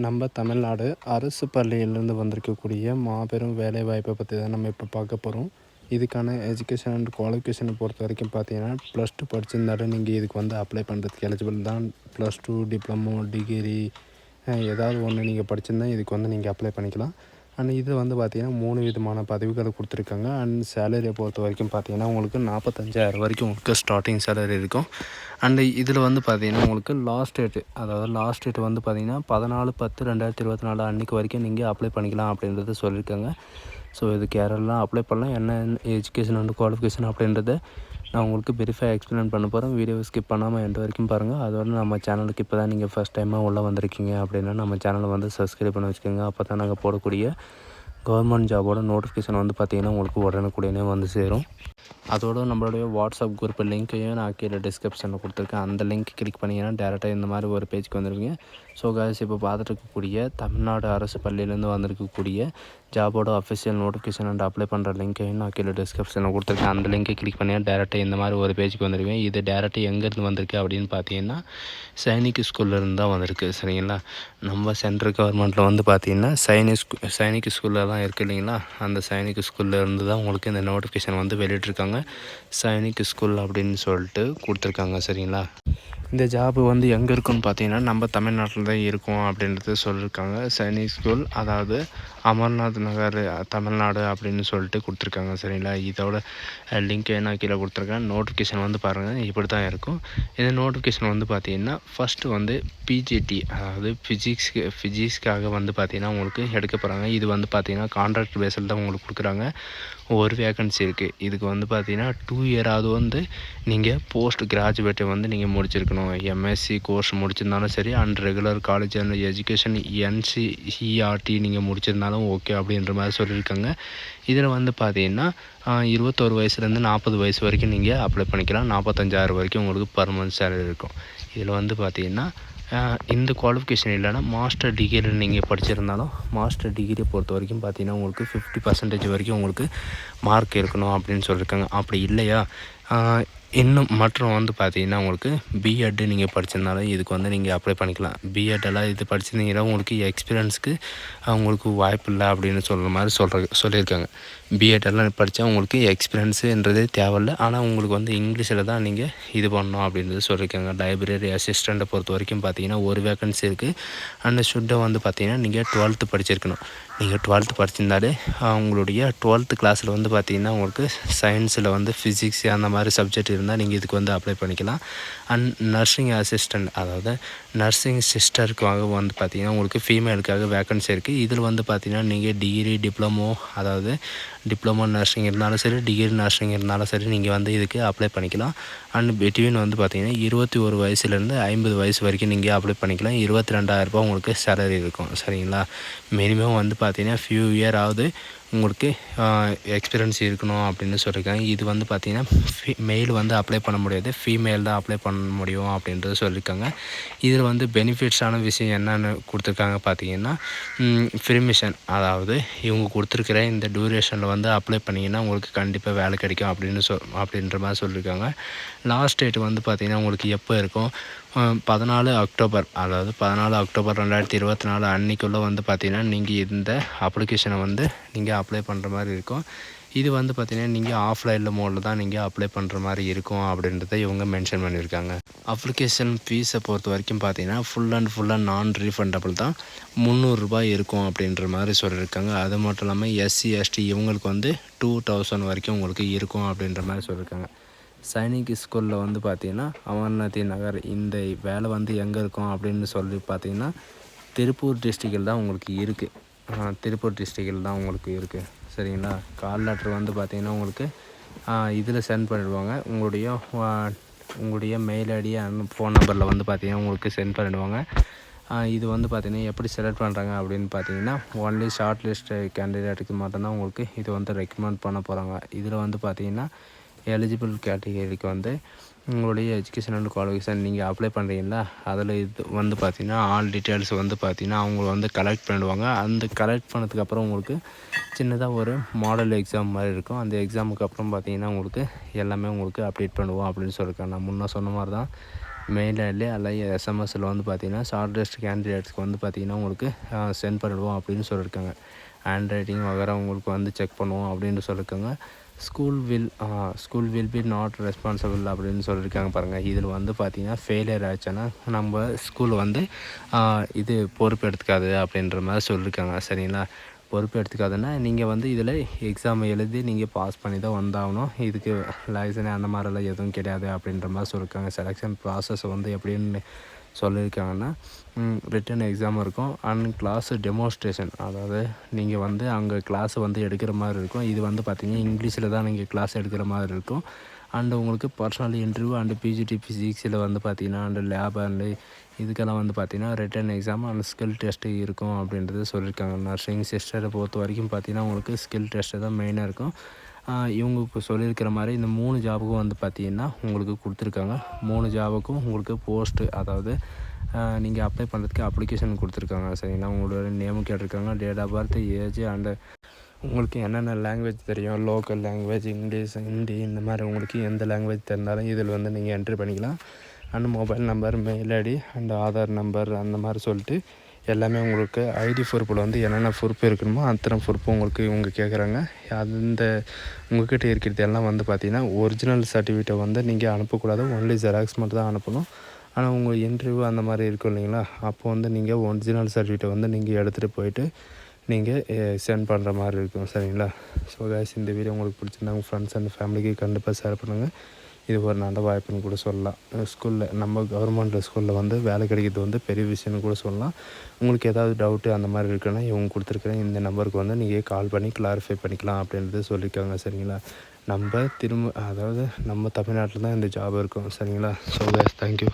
நம்ம தமிழ்நாடு அரசு பள்ளியிலேருந்து வந்திருக்கக்கூடிய மாபெரும் வேலைவாய்ப்பை பற்றி தான் நம்ம இப்போ பார்க்க போகிறோம். இதுக்கான எஜுகேஷன் அண்ட் குவாலிஃபிகேஷனை பொறுத்த வரைக்கும் பார்த்தீங்கன்னா, +2 படிச்சிருந்தாலும் நீங்கள் இதுக்கு வந்து அப்ளை பண்ணுறதுக்கு எலிஜிபிள் தான். +2 டிப்ளமோ, டிகிரி ஏதாவது ஒன்று நீங்கள் படிச்சிருந்தால் இதுக்கு வந்து நீங்கள் அப்ளை பண்ணிக்கலாம். அண்ட் இது வந்து பார்த்திங்கன்னா 3 விதமான பதவிகளை கொடுத்துருக்காங்க. அண்ட் சேலரியை பொறுத்த வரைக்கும் பார்த்திங்கன்னா உங்களுக்கு 45,000 வரைக்கும் உங்களுக்கு ஸ்டார்டிங் சேலரி இருக்கும். அண்டு இதில் வந்து பார்த்திங்கன்னா உங்களுக்கு லாஸ்ட் டேட் வந்து பார்த்திங்கன்னா 14/10/2024 அன்றைக்கி வரைக்கும் நீங்கள் அப்ளை பண்ணிக்கலாம் அப்படின்றது சொல்லியிருக்காங்க. ஸோ இதுக்கு யாரெல்லாம் அப்ளை பண்ணலாம், என்ன எஜுகேஷன் அண்ட் குவாலிஃபிகேஷன் அப்படின்றத நான் உங்களுக்கு எக்ஸ்பிளைன் பண்ண போகிறேன். வீடியோவை ஸ்கிப் பண்ணாமல் எண்ட் வரைக்கும் பாருங்கள். அதோட நம்ம சேனலுக்கு இப்போ தான் நீங்கள் ஃபஸ்ட் டைமாக உள்ளே வந்திருக்கீங்க அப்படின்னா நம்ம சேனலை வந்து சப்ஸ்கிரைப் பண்ணி வச்சுக்கோங்க. அப்போ தான் நாங்கள் போடக்கூடிய கவர்மெண்ட் ஜாபோட நோட்டிஃபிகேஷன் வந்து பார்த்திங்கன்னா உங்களுக்கு உடனுக்குடனே வந்து சேரும். அதோடு நம்மளுடைய வாட்ஸ்அப் குரூப் லிங்க்கையும் நான் கீழே டிஸ்கிரிப்ஷனில் கொடுத்துருக்கேன். அந்த லிங்க் கிளிக் பண்ணிங்கன்னா டேரெக்டாக இந்த மாதிரி ஒரு பேஜ்க்கு வந்துடுவீங்க. ஸோ காய்ஸ், இப்போ பார்த்துட்டு இருக்கக்கூடிய தமிழ்நாடு அரசு பள்ளியிலேருந்து வந்திருக்கக்கூடிய ஜாபோட அஃபிஷியல் நோட்டிஃபிகேஷன் அண்ட் அப்ளை பண்ணுற லிங்க்கையும் நான் கீழே டிஸ்கிரிப்ஷனில் கொடுத்துருக்கேன். அந்த லிங்க்கை கிளிக் பண்ணிங்கன்னா டேரெக்டாக இந்த மாதிரி ஒரு பேஜுக்கு வந்துடுவேன். இது டேரெக்டாக எங்கேருந்து வந்திருக்கு அப்படின்னு பார்த்தீங்கன்னா சைனிக் ஸ்கூல்லேருந்து தான் வந்திருக்கு. சரிங்களா? நம்ம சென்ட்ரல் கவர்மெண்ட்டில் வந்து பார்த்திங்கன்னா சைனிக் ஸ்கூலில் தான் இருக்குது இல்லைங்களா? அந்த சைனிக் ஸ்கூலில் இருந்து தான் உங்களுக்கு இந்த நோட்டிஃபிகேஷன் வந்து வெளியிட்ருக்காங்க. சைனிக் ஸ்கூல் அப்படின்னு சொல்லிட்டு கொடுத்துருக்காங்க. சரிங்களா? இந்த ஜாபு வந்து எங்கே இருக்குன்னு பார்த்தீங்கன்னா நம்ம தமிழ்நாட்டில் தான் இருக்கும் அப்படின்றது சொல்லியிருக்காங்க. சைனிக் ஸ்கூல், அதாவது அமர்நாத் நகர், தமிழ்நாடு அப்படின்னு சொல்லிட்டு கொடுத்துருக்காங்க. சரிங்களா? இதோட லிங்க்கை நான் கீழே கொடுத்துருக்கேன். நோட்டிஃபிகேஷன் வந்து பாருங்கள், இப்படி தான் இருக்கும். இந்த நோட்டிஃபிகேஷன் வந்து பார்த்திங்கன்னா ஃபஸ்ட்டு வந்து பிஜிடி, அதாவது ஃபிசிக்ஸ்க்காக வந்து பார்த்திங்கன்னா உங்களுக்கு எடுக்க போகிறாங்க. இது வந்து பார்த்திங்கன்னா கான்ட்ராக்ட் பேஸில் தான் உங்களுக்கு கொடுக்குறாங்க. ஒரு வேக்கன்சி இருக்குது. இதுக்கு வந்து பார்த்திங்கன்னா 2 இயராவது வந்து நீங்கள் போஸ்ட் கிராஜுவேட்டை வந்து நீங்கள் முடிச்சிருக்கணும். எம்எஸ்சி கோர்ஸ் முடிச்சிருந்தாலும் சரி, and regular college and education NCERT நீங்கள் முடிச்சிருந்தாலும் ஓகே அப்படின்ற மாதிரி சொல்லியிருக்காங்க. இதில் வந்து பார்த்திங்கன்னா 21 வயசுலேருந்து 40 வயசு வரைக்கும் நீங்கள் அப்ளை பண்ணிக்கலாம். 45,000 வரைக்கும் உங்களுக்கு பர் மந்த் சேலரி இருக்கும். இதில் வந்து பார்த்திங்கன்னா இந்த குவாலிஃபிகேஷன் இல்லைனா மாஸ்டர் டிகிரி நீங்கள் படிச்சிருந்தாலும் மாஸ்டர் டிகிரியை பொறுத்த வரைக்கும் பார்த்திங்கன்னா உங்களுக்கு 50% வரைக்கும் உங்களுக்கு மார்க் இருக்கணும் அப்படின்னு சொல்லியிருக்காங்க. அப்படி இல்லையா, இன்னும் மற்றும் வந்து பார்த்திங்கன்னா உங்களுக்கு பிஎட் நீங்கள் படிச்சிருந்தாலும் இதுக்கு வந்து நீங்கள் அப்ளை பண்ணிக்கலாம். பிஎட்டெல்லாம் இது படிச்சிருந்தீங்கன்னா உங்களுக்கு எக்ஸ்பீரியன்ஸுக்கு உங்களுக்கு வாய்ப்பு இல்லை அப்படின்னு சொல்கிற மாதிரி சொல்லியிருக்காங்க. பிஎட்டெல்லாம் படித்தா உங்களுக்கு எக்ஸ்பீரியன்ஸுன்றதே தேவையில்லை. ஆனால் உங்களுக்கு வந்து இங்கிலீஷில் தான் நீங்கள் இது பண்ணணும் அப்படின்றது சொல்லியிருக்காங்க. லைப்ரரி அசிஸ்டண்ட்டை பொறுத்த வரைக்கும் பார்த்திங்கன்னா ஒரு வேக்கன்சி இருக்குது. அந்த ஷுட்டை வந்து பார்த்திங்கன்னா நீங்கள் 12th படிச்சிருக்கணும். நீங்கள் 12th படிச்சிருந்தாலே உங்களுடைய 12th கிளாஸில் வந்து பார்த்திங்கன்னா உங்களுக்கு சயின்ஸில் வந்து ஃபிசிக்ஸ் அந்த மாதிரி சப்ஜெக்ட் இருந்தால் நீங்கள் இதுக்கு வந்து அப்ளை பண்ணிக்கலாம். அண்ட் நர்சிங் அசிஸ்டண்ட், அதாவது நர்சிங் சிஸ்டருக்காக வந்து பார்த்திங்கன்னா உங்களுக்கு ஃபீமேலுக்காக வேக்கன்சி இருக்குது. இதில் வந்து பார்த்திங்கன்னா நீங்கள் டிகிரி, டிப்ளமோ, அதாவது டிப்ளமோ நர்சிங் இருந்தாலும் சரி, டிகிரி நர்சிங் இருந்தாலும் சரி, நீங்கள் வந்து இதுக்கு அப்ளை பண்ணிக்கலாம். அண்ட் பிட்வீன் வந்து பார்த்திங்கன்னா 21 வயசுலேருந்து 50 வயசு வரைக்கும் நீங்கள் அப்ளை பண்ணிக்கலாம். 22,000 உங்களுக்கு சேலரி இருக்கும். சரிங்களா? மினிமம் வந்து பார்த்திங்கன்னா ஃபியூ இயர் ஆகுது உங்களுக்கு எக்ஸ்பீரியன்ஸ் இருக்கணும் அப்படின்னு சொல்லியிருக்காங்க. இது வந்து பார்த்திங்கன்னா மெயில் வந்து அப்ளை பண்ண முடியாது, ஃபீமேல் தான் அப்ளை பண்ண முடியும் அப்படின்றது சொல்லியிருக்காங்க. இதில் வந்து பெனிஃபிட்ஸான விஷயம் என்னென்னு கொடுத்துருக்காங்க பார்த்திங்கன்னா ஃப்ரிமிஷன், அதாவது இவங்க கொடுத்துருக்கிற இந்த டியூரேஷனில் வந்து அப்ளை பண்ணிங்கன்னா உங்களுக்கு கண்டிப்பாக வேலை கிடைக்கும் அப்படின்ற மாதிரி சொல்லியிருக்காங்க. லாஸ்ட் டேட் வந்து பார்த்திங்கன்னா உங்களுக்கு எப்போ இருக்கும், 14 அக்டோபர், அதாவது 14 அக்டோபர் 2024 அன்றைக்குள்ளே வந்து பார்த்திங்கன்னா நீங்கள் இந்த அப்ளிகேஷனை வந்து நீங்கள் அப்ளை பண்ணுற மாதிரி இருக்கும். இது வந்து பார்த்திங்கன்னா நீங்கள் ஆஃப்லைனில் மோடில் தான் நீங்கள் அப்ளை பண்ணுற மாதிரி இருக்கும் அப்படின்றத இவங்க மென்ஷன் பண்ணியிருக்காங்க. அப்ளிகேஷன் ஃபீஸை பொறுத்த வரைக்கும் பார்த்திங்கன்னா ஃபுல்லாக நான் ரீஃபண்டபிள் தான். 300 ரூபாய் இருக்கும் அப்படின்ற மாதிரி சொல்லியிருக்காங்க. அது மட்டும் இல்லாமல் SC ST இவங்களுக்கு வந்து 2000 வரைக்கும் உங்களுக்கு இருக்கும் அப்படின்ற மாதிரி சொல்லியிருக்காங்க. சைனிக் ஸ்கூலில் வந்து பார்த்திங்கன்னா அமர்நாத் நகர், இந்த வேலை வந்து எங்கே இருக்கும் அப்படின்னு சொல்லி பார்த்திங்கன்னா திருப்பூர் டிஸ்ட்ரிக்டில் தான் உங்களுக்கு இருக்குது. திருப்பூர் டிஸ்ட்ரிக்டில் தான் உங்களுக்கு இருக்குது. சரிங்களா? கால் லெட்டர் வந்து பார்த்திங்கன்னா உங்களுக்கு இதில் சென்ட் பண்ணிடுவாங்க. உங்களுடைய மெயில் ஐடி அண்ட் ஃபோன் நம்பரில் வந்து பார்த்திங்கன்னா உங்களுக்கு சென்ட் பண்ணிடுவாங்க. இது வந்து பார்த்திங்கன்னா எப்படி செலக்ட் பண்ணுறாங்க அப்படின்னு பார்த்தீங்கன்னா ஒன்லி ஷார்ட் லிஸ்ட் கேண்டிடேட்டுக்கு மட்டும்தான் உங்களுக்கு இது வந்து ரெக்கமெண்ட் பண்ண போகிறாங்க. இதில் வந்து பார்த்திங்கன்னா எலிஜிபிள் கேட்டகரிக்கு வந்து உங்களுடைய எஜுகேஷன் அண்ட் குவாலிஃபிகேஷன் நீங்கள் அப்ளை பண்ணுறீங்களா, அதில் இது வந்து பார்த்திங்கன்னா ஆல் டீட்டெயில்ஸ் வந்து பார்த்திங்கன்னா அவங்க வந்து கலெக்ட் பண்ணிடுவாங்க. அந்த கலெக்ட் பண்ணதுக்கப்புறம் உங்களுக்கு சின்னதாக ஒரு மாடல் எக்ஸாம் மாதிரி இருக்கும். அந்த எக்ஸாமுக்கு அப்புறம் பார்த்திங்கன்னா உங்களுக்கு எல்லாமே உங்களுக்கு அப்டேட் பண்ணுவோம் அப்படின்னு சொல்லியிருக்காங்க. நான் முன்னே சொன்ன மாதிரி தான் மெயில் ஐடியில் அல்லது எஸ்எம்எஸில் வந்து பார்த்தீங்கன்னா ஷார்ட்டஸ்ட் கேண்டிடேட்ஸ்க்கு வந்து பார்த்தீங்கன்னா உங்களுக்கு சென்ட் பண்ணிடுவோம் அப்படின்னு சொல்லியிருக்காங்க. ஹேண்ட் ரைட்டிங் வகைரா உங்களுக்கு வந்து செக் பண்ணுவோம் அப்படின்னு சொல்லியிருக்காங்க. School will be not responsible அப்படின்னு சொல்லியிருக்காங்க பாருங்கள். இதில் வந்து பார்த்திங்கன்னா ஃபெயிலியர் ஆச்சுன்னா நம்ம ஸ்கூல் வந்து இது பொறுப்பு எடுத்துக்காது அப்படின்ற மாதிரி சொல்லியிருக்காங்க. சரிங்களா? பொறுப்பு எடுத்துக்காதுன்னா நீங்கள் வந்து இதில் எக்ஸாம் எழுதி நீங்கள் பாஸ் பண்ணி தான் வந்தாகணும். இதுக்கு லைசன் அந்த மாதிரிலாம் எதுவும் கிடையாது அப்படின்ற மாதிரி சொல்லியிருக்காங்க. செலெக்ஷன் ப்ராசஸ் வந்து எப்படின்னு சொல்லியிருக்காங்கன்னா ரிட்டன் எக்ஸாம் இருக்கும் அண்ட் கிளாஸு டெமோன்ஸ்ட்ரேஷன், அதாவது நீங்கள் வந்து அங்கே கிளாஸ் வந்து எடுக்கிற மாதிரி இருக்கும். இது வந்து பார்த்திங்கன்னா இங்கிலீஷில் தான் நீங்கள் கிளாஸ் எடுக்கிற மாதிரி இருக்கும். அண்டு உங்களுக்கு பர்சனல் இன்டர்வியூ அண்டு பிஜிடி ஃபிசிக்ஸில் வந்து பார்த்திங்கன்னா அண்டு லேப் அண்டு இதுக்கெல்லாம் வந்து பார்த்திங்கன்னா written exam and skill test இருக்கும் அப்படின்றது சொல்லியிருக்காங்க. நர்சிங் சிஸ்டரை பொறுத்த வரைக்கும் பார்த்திங்கன்னா உங்களுக்கு ஸ்கில் டெஸ்ட்டு தான் மெயினாக இருக்கும். இவங்க சொல்லியிருக்கிற மாதிரி இந்த 3 ஜாபுக்கும் வந்து பார்த்திங்கன்னா உங்களுக்கு கொடுத்துருக்காங்க. 3 ஜாபுக்கும் உங்களுக்கு போஸ்ட்டு, அதாவது நீங்கள் அப்ளை பண்ணுறதுக்கு அப்ளிகேஷன் கொடுத்துருக்காங்க. சரிங்களா? உங்களோட நேமும் கேட்டிருக்காங்க, date of birth, age and உங்களுக்கு என்னென்ன லாங்குவேஜ் தெரியும், லோக்கல் லாங்குவேஜ், இங்கிலீஷ், ஹிந்தி, இந்த மாதிரி உங்களுக்கு எந்த லாங்குவேஜ் தெரிந்தாலும் இதில் வந்து நீங்கள் என்ட்ரி பண்ணிக்கலாம். And mobile number, mail ID and Aadhaar number அந்த மாதிரி சொல்லிட்டு எல்லாமே உங்களுக்கு ஐடி பொறுப்பில் வந்து என்னென்ன பொறுப்பு இருக்கணுமோ அத்தனை பொறுப்பு உங்களுக்கு இவங்க கேட்குறாங்க. அந்த உங்கள்கிட்ட இருக்கிறது எல்லாம் வந்து பார்த்திங்கன்னா ஒரிஜினல் சர்டிஃபிகேட்டை வந்து நீங்கள் அனுப்பக்கூடாது. ஒன்லி ஜெராக்ஸ் மட்டும் தான் அனுப்பணும். ஆனால் உங்கள் இன்டர்வியூ அந்த மாதிரி இருக்கும் இல்லைங்களா, அப்போ வந்து நீங்கள் ஒரிஜினல் சர்டிஃபிகேட்டை வந்து நீங்கள் எடுத்துகிட்டு போயிட்டு நீங்கள் சென்ட் பண்ணுற மாதிரி இருக்கும். சரிங்களா? ஸோ கைஸ், இந்த வீடியோ உங்களுக்கு பிடிச்சிருந்தா உங்கள் ஃப்ரெண்ட்ஸ் அண்ட் ஃபேமிலிக்கு கண்டிப்பாக ஷேர் பண்ணுங்கள். இது ஒரு நல்ல வாய்ப்புன்னு கூட சொல்லலாம். ஸ்கூலில் நம்ம கவர்மெண்ட் ஸ்கூலில் வந்து வேலை கிடைக்கிறது வந்து பெரிய விஷயம்னு கூட சொல்லலாம். உங்களுக்கு ஏதாவது டவுட்டு அந்த மாதிரி இருக்குன்னா இவங்க கொடுத்துருக்குற இந்த நம்பருக்கு வந்து நீங்கள் கால் பண்ணி கிளாரிஃபை பண்ணிக்கலாம் அப்படின்றது சொல்லியிருக்காங்க. சரிங்களா? நம்ம அதாவது நம்ம தமிழ்நாட்டில் தான் இந்த ஜாப் இருக்கும். சரிங்களா? So guys, thank you.